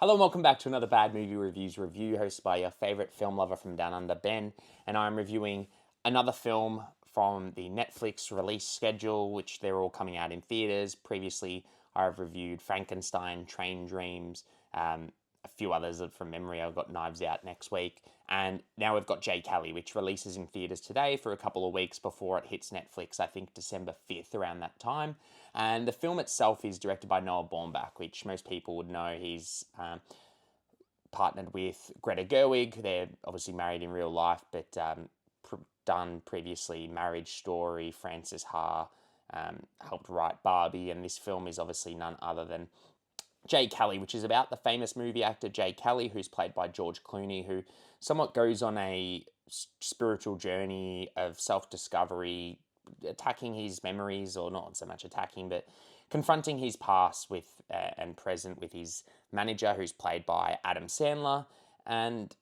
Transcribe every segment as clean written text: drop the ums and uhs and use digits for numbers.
Hello and welcome back to another Bad Movie Reviews review hosted by your favourite film lover from Down Under, Ben. And I'm reviewing another film from the Netflix release schedule, which they're all coming out in theatres. Previously, I've reviewed Frankenstein, Train Dreams, a few others from memory. I've got Knives Out next week. And now we've got Jay Kelly, which releases in theatres today for a couple of weeks before it hits Netflix, I think December 5th, around that time. And the film itself is directed by Noah Baumbach, which most people would know. He's partnered with Greta Gerwig. They're obviously married in real life, but done previously Marriage Story, Frances Ha, helped write Barbie, and this film is obviously none other than Jay Kelly, which is about the famous movie actor Jay Kelly, who's played by George Clooney, who somewhat goes on a spiritual journey of self-discovery, attacking his memories, or not so much attacking, but confronting his past with and present with his manager, who's played by Adam Sandler. And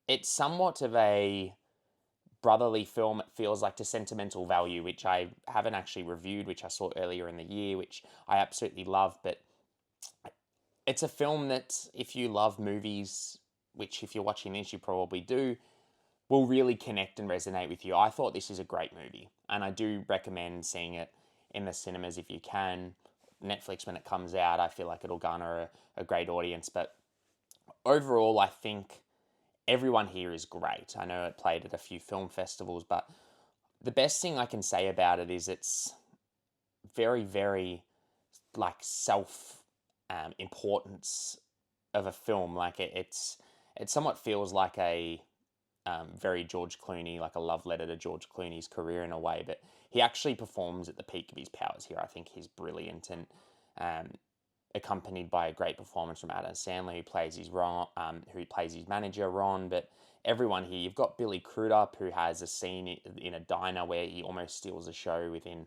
it's somewhat of a brotherly film, it feels like, to Sentimental Value, which I haven't actually reviewed, which I saw earlier in the year, which I absolutely love. But it's a film that, if you love movies, which if you're watching this, you probably do, will really connect and resonate with you. I thought this is a great movie, and I do recommend seeing it in the cinemas if you can. Netflix, when it comes out, I feel like it'll garner a great audience. But overall, I think everyone here is great. I know it played at a few film festivals, but the best thing I can say about it is it's very, very like self importance of a film. Like it somewhat feels like a very George Clooney, like a love letter to George Clooney's career in a way. But he actually performs at the peak of his powers here. I think he's brilliant, and accompanied by a great performance from Adam Sandler, who plays his manager Ron. But everyone here, you've got Billy Crudup, who has a scene in a diner where he almost steals a show within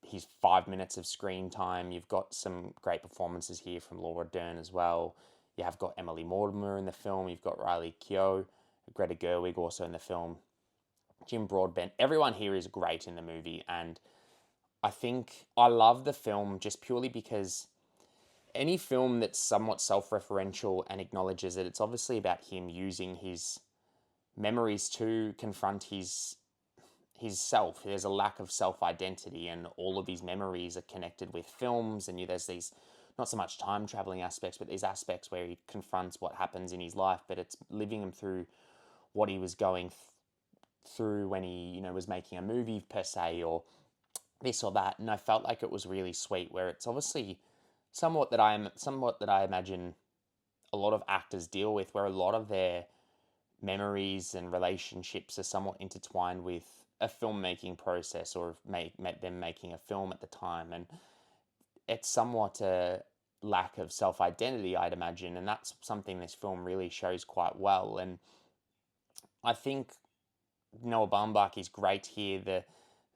his 5 minutes of screen time. You've got some great performances here from Laura Dern as well. You have got Emily Mortimer in the film. You've got Riley Keough, Greta Gerwig also in the film, Jim Broadbent. Everyone here is great in the movie, and I think I love the film just purely because any film that's somewhat self-referential and acknowledges that it's obviously about him using his memories to confront his self. There's a lack of self-identity, and all of his memories are connected with films, and there's these not so much time traveling aspects, but these aspects where he confronts what happens in his life, but it's living him through what he was going through when he, was making a movie per se, or this or that. And I felt like it was really sweet, where it's obviously somewhat that I imagine a lot of actors deal with, where a lot of their memories and relationships are somewhat intertwined with a filmmaking process, or them making a film at the time. And it's somewhat a lack of self-identity, I'd imagine, and that's something this film really shows quite well. And I think Noah Baumbach is great here. The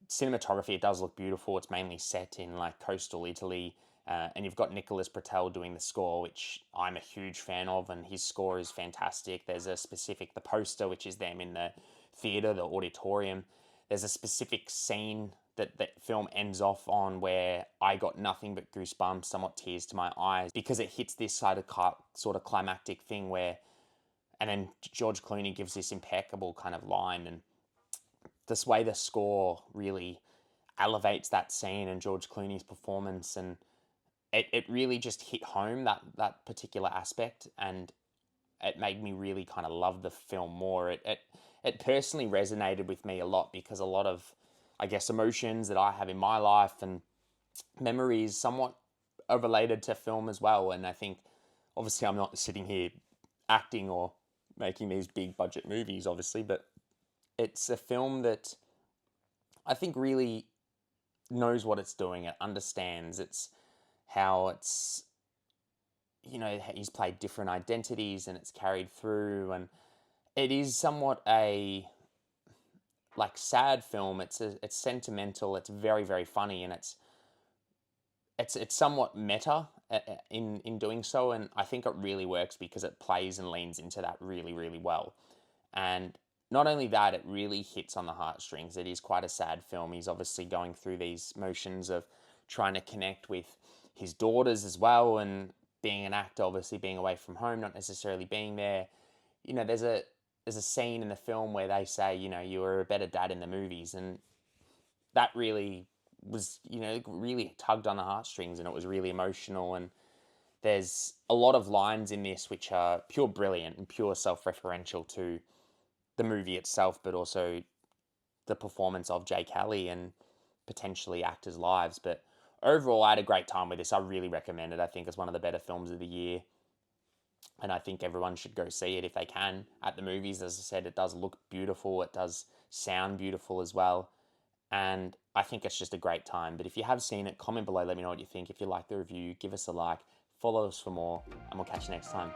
cinematography, it does look beautiful. It's mainly set in like coastal Italy, and you've got Nicholas Britell doing the score, which I'm a huge fan of, and his score is fantastic. There's the poster, which is them in the theater, the auditorium. There's a specific scene that film ends off on where I got nothing but goosebumps, somewhat tears to my eyes, because it hits this sort of climactic thing where, and then George Clooney gives this impeccable kind of line, and this way the score really elevates that scene and George Clooney's performance, and it really just hit home, that particular aspect, and it made me really kind of love the film more. It personally resonated with me a lot, because a lot of, I guess, emotions that I have in my life and memories somewhat are related to film as well. And I think, obviously, I'm not sitting here acting or making these big budget movies, obviously, but it's a film that I think really knows what it's doing. It understands how it's, he's played different identities and it's carried through, and it is somewhat a like sad film. It's sentimental. It's very, very funny, and it's somewhat meta in doing so, and I think it really works because it plays and leans into that really, really well. And not only that, it really hits on the heartstrings. It is quite a sad film. He's obviously going through these motions of trying to connect with his daughters as well, and being an actor, obviously being away from home, not necessarily being there. There's a scene in the film where they say, you were a better dad in the movies, and that really was, really tugged on the heartstrings, and it was really emotional. And there's a lot of lines in this which are pure brilliant and pure self-referential to the movie itself, but also the performance of Jake Kelly and potentially actors' lives. But overall, I had a great time with this. I really recommend it. I think it's one of the better films of the year. And I think everyone should go see it if they can at the movies. As I said, it does look beautiful. It does sound beautiful as well. And I think it's just a great time. But if you have seen it, comment below, let me know what you think. If you like the review, give us a like, follow us for more, and we'll catch you next time.